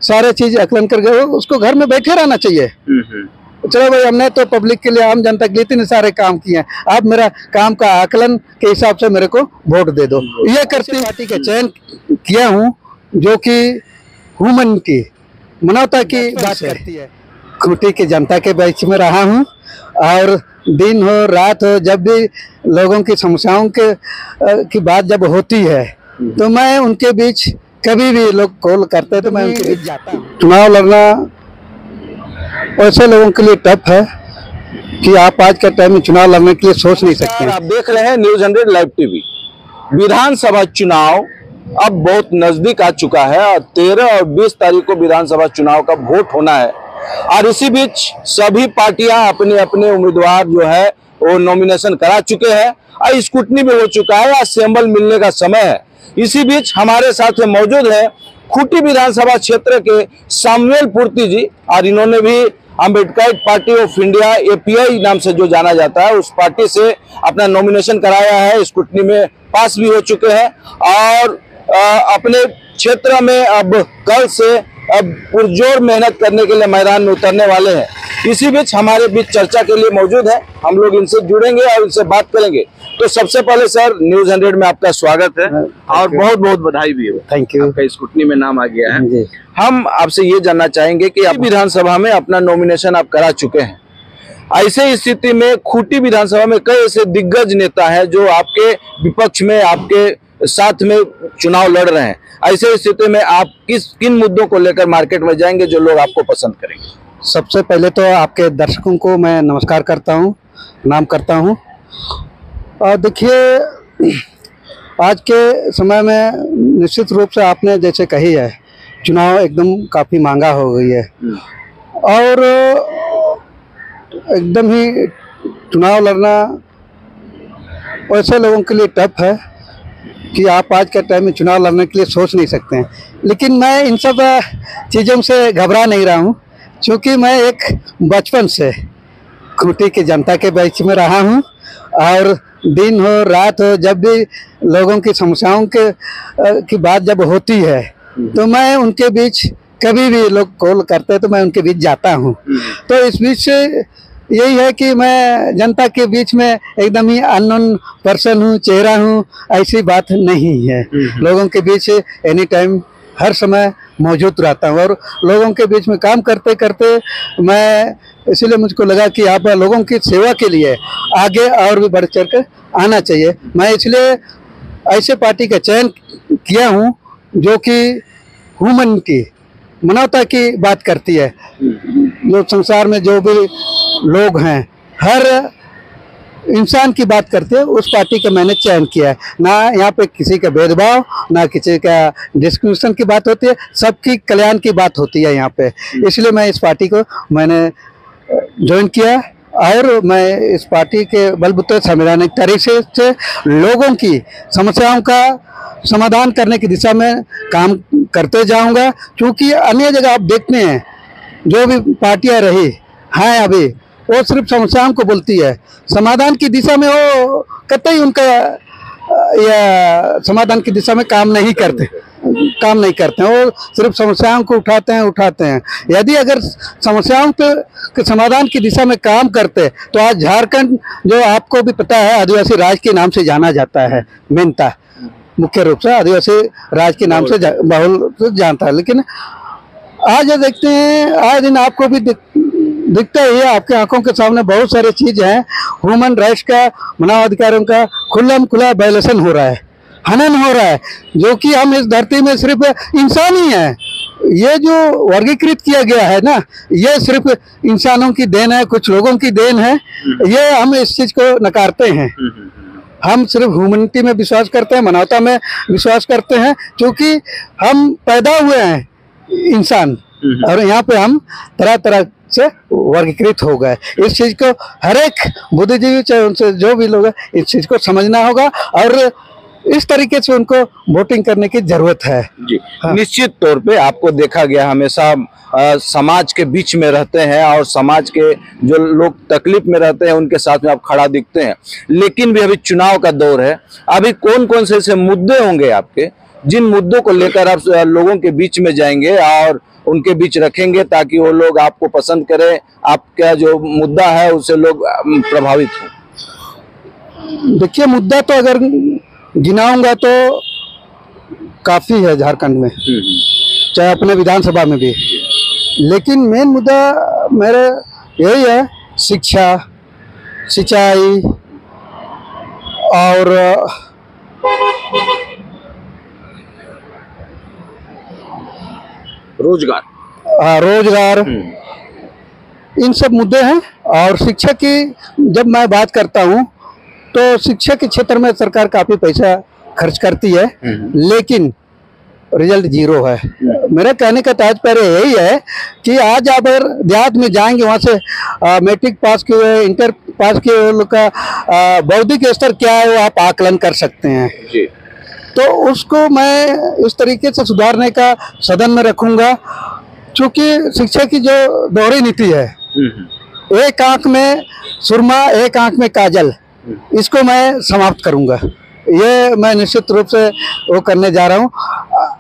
सारे चीज आकलन करके उसको घर में बैठे रहना चाहिए। चलो भाई, हमने तो पब्लिक के लिए, आम जनता के लिए इतने सारे काम किए हैं, आप मेरा काम का आकलन के हिसाब से मेरे को वोट दे दो। ये करती पार्टी का चयन किया हूँ जो कि ह्यूमन की, मानवता की बात करती है। खूंटी की जनता के बीच में रहा हूँ और दिन हो रात हो, जब भी लोगों की समस्याओं की बात जब होती है तो मैं उनके बीच, कभी भी लोग कॉल करते हैं तो मैं उनके बीच जाता हूँ। चुनाव लड़ना ऐसे लोगों के लिए टफ है कि आप आज के टाइम में चुनाव लड़ने के लिए सोच नहीं सकते। आप देख रहे हैं न्यूज़ 100 लाइव टीवी। विधानसभा चुनाव अब बहुत नजदीक आ चुका है और 13 और 20 तारीख को विधानसभा चुनाव का वोट होना है और इसी बीच सभी पार्टियां अपने अपने उम्मीदवार जो है वो नॉमिनेशन करा चुके हैं और स्क्रूटनी भी हो चुका है, सिंबल मिलने का समय है। इसी बीच हमारे साथ मौजूद है खूंटी विधानसभा क्षेत्र के सामुएल पूर्ति जी और इन्होंने भी Ambedkar party of India API नाम से जो जाना जाता है उस पार्टी से अपना नॉमिनेशन कराया है, स्क्रूटनी में पास भी हो चुके हैं और अपने क्षेत्र में अब कल से अब पुरजोर मेहनत करने के लिए मैदान में उतरने वाले हैं। इसी बीच हमारे बीच चर्चा के लिए मौजूद है, हम लोग इनसे जुड़ेंगे और इनसे बात करेंगे। तो सबसे पहले सर, न्यूज़ 100 में आपका स्वागत है और बहुत बहुत बधाई भी हो। Thank you. आपका स्क्रूटनी में नाम आ गया है। हम आपसे ये जानना चाहेंगे कि आप विधानसभा में अपना नॉमिनेशन आप करा चुके हैं, ऐसे स्थिति में खूंटी विधानसभा में कई ऐसे दिग्गज नेता हैं जो आपके विपक्ष में, आपके साथ में चुनाव लड़ रहे हैं, ऐसे स्थिति में आप किन मुद्दों को लेकर मार्केट में जाएंगे जो लोग आपको पसंद करेंगे? सबसे पहले तो आपके दर्शकों को मैं नमस्कार करता हूँ, प्रणाम करता हूँ। और देखिए, आज के समय में निश्चित रूप से आपने जैसे कही है, चुनाव एकदम काफ़ी महंगा हो गई है और एकदम ही चुनाव लड़ना ऐसे लोगों के लिए टफ है कि आप आज के टाइम में चुनाव लड़ने के लिए सोच नहीं सकते हैं। लेकिन मैं इन सब चीज़ों से घबरा नहीं रहा हूँ, क्योंकि मैं एक बचपन से खूंटी की जनता के बीच में रहा हूँ और दिन हो रात हो, जब भी लोगों की समस्याओं की बात जब होती है तो मैं उनके बीच, कभी भी लोग कॉल करते हैं तो मैं उनके बीच जाता हूँ। तो इस बीच से यही है कि मैं जनता के बीच में एकदम ही अननोन पर्सन हूँ, चेहरा हूँ, ऐसी बात नहीं है। लोगों के बीच एनी टाइम हर समय मौजूद रहता हूँ और लोगों के बीच में काम करते करते मैं, इसलिए मुझको लगा कि आप लोगों की सेवा के लिए आगे और भी बढ़ चढ़ कर आना चाहिए। मैं इसलिए ऐसे पार्टी का चयन किया हूँ जो कि ह्यूमन की, मानवता की बात करती है। जो संसार में जो भी लोग हैं, हर इंसान की बात करते हैं, उस पार्टी का मैंने चयन किया है। ना यहाँ पे किसी का भेदभाव, ना किसी का डिस्क्रिमिनेशन की बात होती है, सबकी कल्याण की बात होती है यहाँ पे। इसलिए मैं इस पार्टी को मैंने ज्वाइन किया और मैं इस पार्टी के बलबूते संवैधानिक तरीके से लोगों की समस्याओं का समाधान करने की दिशा में काम करते जाऊंगा। क्योंकि अन्य जगह आप देखते हैं जो भी पार्टियां रही हैं अभी, वो सिर्फ समस्याओं को बोलती है, समाधान की दिशा में वो कतई उनका या समाधान की दिशा में काम नहीं करते हैं। वो सिर्फ समस्याओं को उठाते हैं। यदि अगर समस्याओं के समाधान की दिशा में काम करते तो आज झारखंड, जो आपको भी पता है, आदिवासी राज्य के नाम से जाना जाता है, मेनता मुख्य रूप से आदिवासी राज्य के नाम से बहुल से जानता है। लेकिन आज देखते हैं, आज दिन आपको भी दिखता ही है, आपके आंखों के सामने बहुत सारी चीज हैं। ह्यूमन राइट्स का, मानव अधिकारों का खुला वायलेशन हो रहा है, हनन हो रहा है, जो कि हम इस धरती में सिर्फ इंसान ही हैं। ये जो वर्गीकृत किया गया है ना, ये सिर्फ इंसानों की देन है, कुछ लोगों की देन है। ये हम इस चीज को नकारते हैं। हम सिर्फ ह्यूमनिटी में विश्वास करते हैं, मानवता में विश्वास करते हैं, क्योंकि हम पैदा हुए हैं इंसान और यहाँ पे हम तरह तरह से वर्गीकृत हो गए। इस चीज को हर एक बुद्धिजीवी, चाहे उनसे जो भी लोग हैं, इस चीज को समझना होगा और इस तरीके से उनको वोटिंग करने की जरूरत है जी। हाँ। निश्चित तौर पे आपको देखा गया हमेशा समाज के बीच में रहते हैं और समाज के जो लोग तकलीफ में रहते हैं उनके साथ में आप खड़ा दिखते हैं। लेकिन भी अभी चुनाव का दौर है, अभी कौन कौन से ऐसे मुद्दे होंगे आपके जिन मुद्दों को लेकर आप लोगों के बीच में जाएंगे और उनके बीच रखेंगे ताकि वो लोग आपको पसंद करें, आपका जो मुद्दा है उससे लोग प्रभावित हों? देखिए, मुद्दा तो अगर गिनाऊंगा तो काफी है झारखंड में, चाहे अपने विधानसभा में भी, लेकिन मेन मुद्दा मेरे यही है, शिक्षा, सिंचाई और रोजगार। रोजगार, इन सब मुद्दे हैं। और शिक्षा की जब मैं बात करता हूँ तो शिक्षा के क्षेत्र में सरकार काफी पैसा खर्च करती है, लेकिन रिजल्ट जीरो है। मेरा कहने का तात्पर्य यही है कि आज आप अगर देहात में जाएंगे, वहाँ से मैट्रिक पास किए हुए, इंटर पास किए हुए लोग का बौद्धिक स्तर क्या है वो आप आकलन कर सकते हैं जी। तो उसको मैं इस तरीके से सुधारने का सदन में रखूंगा, क्योंकि शिक्षा की जो दोहरी नीति है, एक आंख में सुरमा एक आंख में काजल, इसको मैं समाप्त करूंगा। ये मैं निश्चित रूप से वो करने जा रहा हूँ।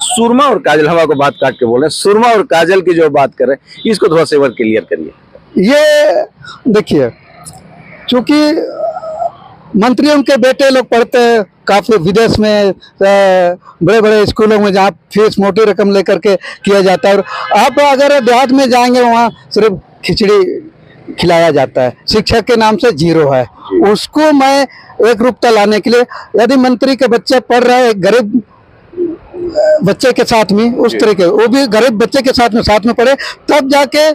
सुरमा और काजल, हम आपको बात काट के बोल रहे हैं, सुरमा और काजल की जो बात करें इसको थोड़ा सा क्लियर करिए। ये देखिए, चूंकि मंत्रियों के बेटे लोग पढ़ते हैं काफी विदेश में, बड़े बड़े स्कूलों में, जहाँ फीस मोटी रकम लेकर के किया जाता है, और आप अगर देहात में जाएंगे वहाँ सिर्फ खिचड़ी खिलाया जाता है, शिक्षा के नाम से जीरो है। उसको मैं एक रूपता लाने के लिए, यदि मंत्री के बच्चे पढ़ रहे हैं गरीब बच्चे के साथ में, उस तरीके वो भी गरीब बच्चे के साथ में पढ़े, तब जाके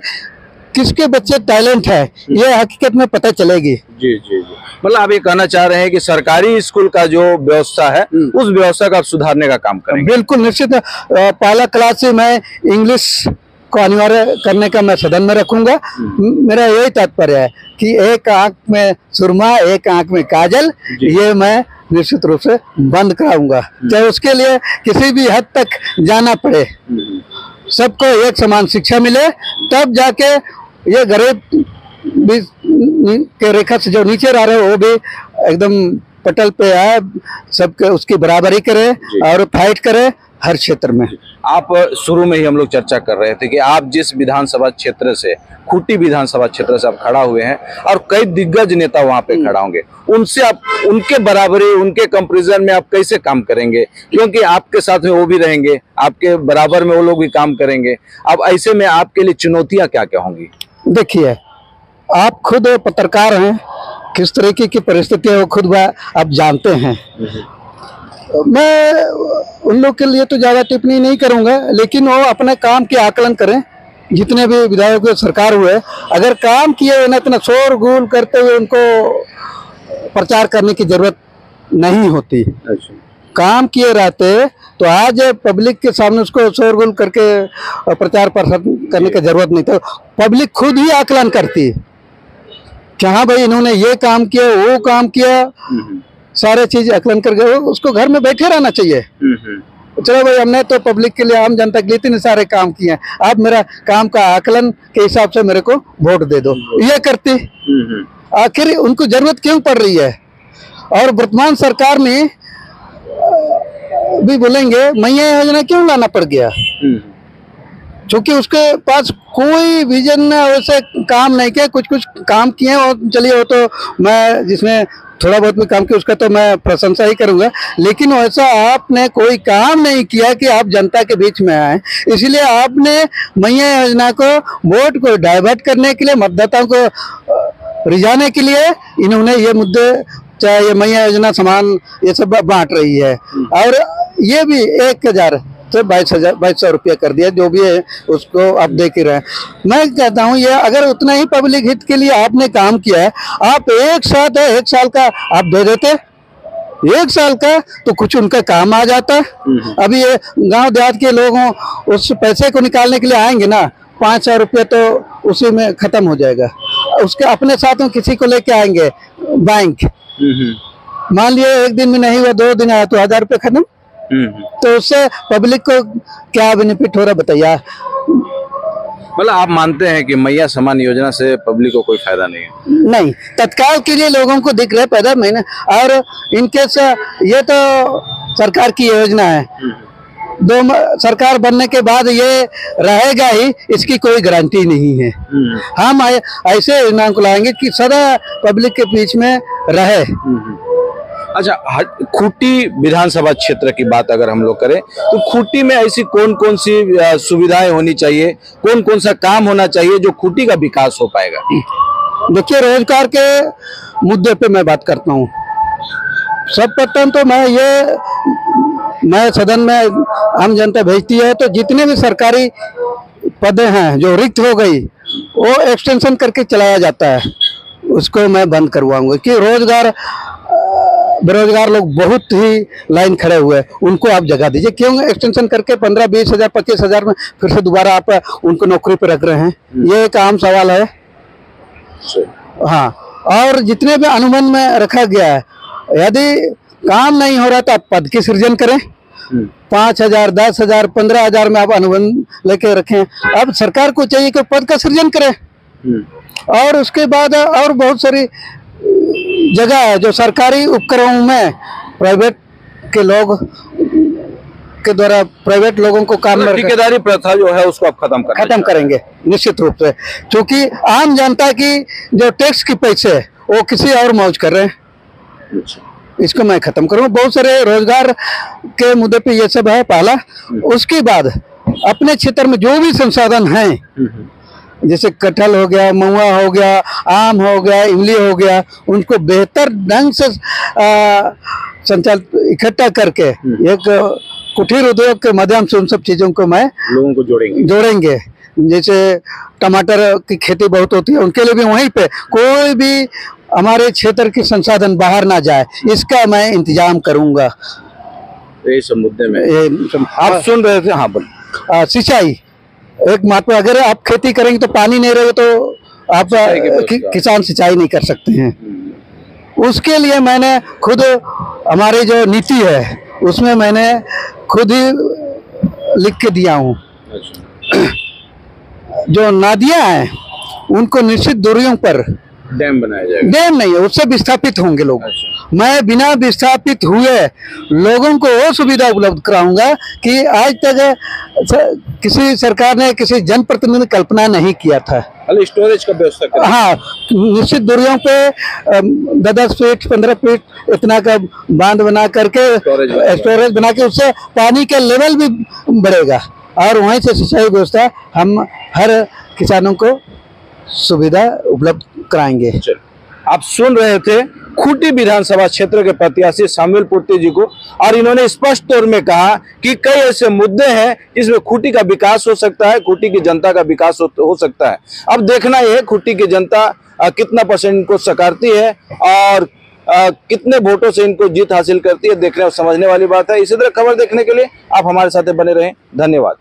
किसके बच्चे टैलेंट है ये हकीकत में पता चलेगी। जी जी जी। मतलब आप ये कहना चाह रहे हैं कि सरकारी स्कूल का जो व्यवस्था है उस व्यवस्था का आप सुधारने का काम करेंगे? बिल्कुल निश्चित। पहला क्लास से मैं इंग्लिश को अनिवार्य करने का मैं सदन में रखूंगा। मेरा यही तात्पर्य है कि एक आंख में सुरमा एक आंख में काजल, ये मैं निश्चित रूप से बंद कराऊंगा, चाहे उसके लिए किसी भी हद तक जाना पड़े। सबको एक समान शिक्षा मिले, तब जाके ये गरीब भी के रेखा से जो नीचे रह रहे वो भी एकदम पटल पे आए, सबके उसकी बराबरी करे और फाइट करे हर क्षेत्र में। आप शुरू में ही हम लोग चर्चा कर रहे थे कि आप जिस विधानसभा क्षेत्र से, खूंटी विधानसभा क्षेत्र से आप खड़ा हुए हैं और कई दिग्गज नेता वहां पे खड़ा होंगे, उनसे आप उनके बराबरी, उनके कंपैरिजन में आप कैसे काम करेंगे? क्योंकि आपके साथ में वो भी रहेंगे, आपके बराबर में वो लोग भी काम करेंगे। अब ऐसे में आपके लिए चुनौतियां क्या क्या होंगी? देखिए, आप खुद पत्रकार हैं, किस तरीके की परिस्थिति है वो खुद आप जानते हैं। मैं उन लोग के लिए तो ज़्यादा टिप्पणी नहीं करूंगा, लेकिन वो अपने काम के आकलन करें। जितने भी विधायक सरकार हुए, अगर काम किए हुए ना इतना शोर गुल करते हुए उनको प्रचार करने की जरूरत नहीं होती। काम किए रहते तो आज पब्लिक के सामने उसको शोरगुल करके प्रचार प्रसार करने की जरूरत नहीं था। पब्लिक खुद ही आकलन करती कि हाँ भाई इन्होंने ये काम किया, वो काम किया, सारे चीज आकलन करके उसको घर में बैठे रहना चाहिए। चलो भाई, हमने तो पब्लिक के लिए, आम जनता के लिए इतने सारे काम किए हैं, आप मेरा काम का आकलन के हिसाब से मेरे को वोट दे दो, ये करती। आखिर उनको जरूरत क्यों पड़ रही है? और वर्तमान सरकार में भी बोलेंगे मैया योजना क्यों लाना पड़ गया? क्योंकि उसके पास कोई विजन वैसे काम नहीं किया, कुछ कुछ काम किए और चलिए वो तो मैं जिसमें थोड़ा बहुत भी काम किया उसका तो मैं प्रशंसा ही करूंगा, लेकिन वैसा आपने कोई काम नहीं किया कि आप जनता के बीच में आए। इसलिए आपने मैया योजना को वोट को डाइवर्ट करने के लिए, मतदाताओं को रिझाने के लिए इन्होंने ये मुद्दे, चाहे ये मैया योजना सामान ये सब बांट रही है, और ये भी 1000 से 2200 रुपया कर दिया, जो भी है उसको आप देख ही रहे हैं। मैं कहता हूँ ये अगर उतना ही पब्लिक हित के लिए आपने काम किया है, आप एक साल का आप दे देते, 1 साल का तो कुछ उनका काम आ जाता। अभी ये गांव देहात के लोग हों, उस पैसे को निकालने के लिए आएंगे ना, 500 रुपये तो उसी में खत्म हो जाएगा। उसके अपने साथ में किसी को लेके आएंगे बैंक, मान लिया 1 दिन में नहीं हुआ, 2 दिन आया तो 1000 रुपये खत्म। तो उससे पब्लिक को क्या बेनिफिट हो रहा बताइए? मतलब आप मानते हैं कि मैया समान योजना से पब्लिक को कोई फायदा नहीं है? नहीं, तत्काल के लिए लोगों को दिख रहा है पैदा महीने, और इनके ये तो सरकार की योजना है, सरकार बनने के बाद ये रहेगा ही, इसकी कोई गारंटी नहीं है। हम ऐसे इमाम को लाएंगे कि सदा पब्लिक के बीच में रहे। अच्छा, खूंटी विधानसभा क्षेत्र की बात अगर हम लोग करें तो खूंटी में ऐसी कौन कौन सी सुविधाएं होनी चाहिए, कौन कौन सा काम होना चाहिए जो खूंटी का विकास हो पाएगा? देखिए, रोजगार के मुद्दे पे मैं बात करता हूँ। सर्वप्रथम तो मैं सदन में आम जनता भेजती है तो जितने भी सरकारी पद हैं जो रिक्त हो गई वो एक्सटेंशन करके चलाया जाता है, उसको मैं बंद करवाऊंगा कि बेरोजगार लोग बहुत ही लाइन खड़े हुए हैं, उनको आप जगह दीजिए। क्यों एक्सटेंशन करके 15-20 हजार 25 हजार में फिर से दोबारा आप उनको नौकरी पर रख रहे हैं? ये एक आम सवाल है। हाँ, और जितने भी अनुबंध में रखा गया है, यदि काम नहीं हो रहा तो आप पद की सृजन करें। 5,000, 10,000, 15,000 में आप अनुबंध लेके रखें। अब सरकार को चाहिए कि पद का सृजन करें। और उसके बाद और बहुत सारी जगह है जो सरकारी उपक्रमों में प्राइवेट के लोग के द्वारा प्राइवेट लोगों को काम में ठेकेदारी प्रथा जो है उसको आप खत्म करेंगे निश्चित रूप से, क्योंकि आम जनता की जो टैक्स की पैसे है वो किसी और मौज कर रहे हैं। इसको मैं खत्म करूंगा। बहुत सारे रोजगार के मुद्दे पे ये सब है पहला। उसके बाद अपने क्षेत्र में जो भी संसाधन हैं, जैसे कटहल हो गया, महुआ हो गया, आम हो गया, इमली हो गया, उनको बेहतर ढंग से संचालित इकट्ठा करके एक कुटीर उद्योग के माध्यम से उन सब चीजों को मैं लोगों को जोड़ेंगे। जैसे टमाटर की खेती बहुत होती है, उनके लिए भी वहीं पे कोई भी हमारे क्षेत्र की संसाधन बाहर ना जाए, इसका मैं इंतजाम करूंगा। ये सब मुद्दे में आप सुन रहे थे। हाँ, बोलिए। सिंचाई एक महत्व, अगर आप खेती करेंगे तो पानी नहीं रहेगा तो आप किसान सिंचाई नहीं कर सकते हैं। उसके लिए मैंने खुद हमारी जो नीति है उसमें मैंने खुद ही लिख के दिया हूँ। जो नदियां हैं उनको निश्चित दूरियों पर डैम बनाया जाएगा। डैम नहीं है, उससे विस्थापित होंगे लोग। मैं बिना विस्थापित हुए लोगों को वो सुविधा उपलब्ध कराऊंगा कि आज तक किसी सरकार ने, किसी जनप्रतिनिधि ने कल्पना नहीं किया था। स्टोरेज का व्यवस्था करें। हाँ, निश्चित दूरियों पे 10 फीट 15 फीट इतना का बांध बना करके स्टोरेज बना के उससे पानी का लेवल भी बढ़ेगा और वहीं से सिंचाई व्यवस्था हम हर किसानों को सुविधा उपलब्ध कराएंगे। आप सुन रहे थे खूंटी विधानसभा क्षेत्र के प्रत्याशी शामिल पूर्ति जी को, और इन्होंने स्पष्ट तौर में कहा कि कई ऐसे मुद्दे हैं जिसमें खूंटी का विकास हो सकता है, खूंटी की जनता का विकास हो सकता है। अब देखना यह है खूंटी की जनता कितना % इनको सकारती है और कितने वोटों से इनको जीत हासिल करती है, देखने और समझने वाली बात है। इसी तरह खबर देखने के लिए आप हमारे साथ बने रहें। धन्यवाद।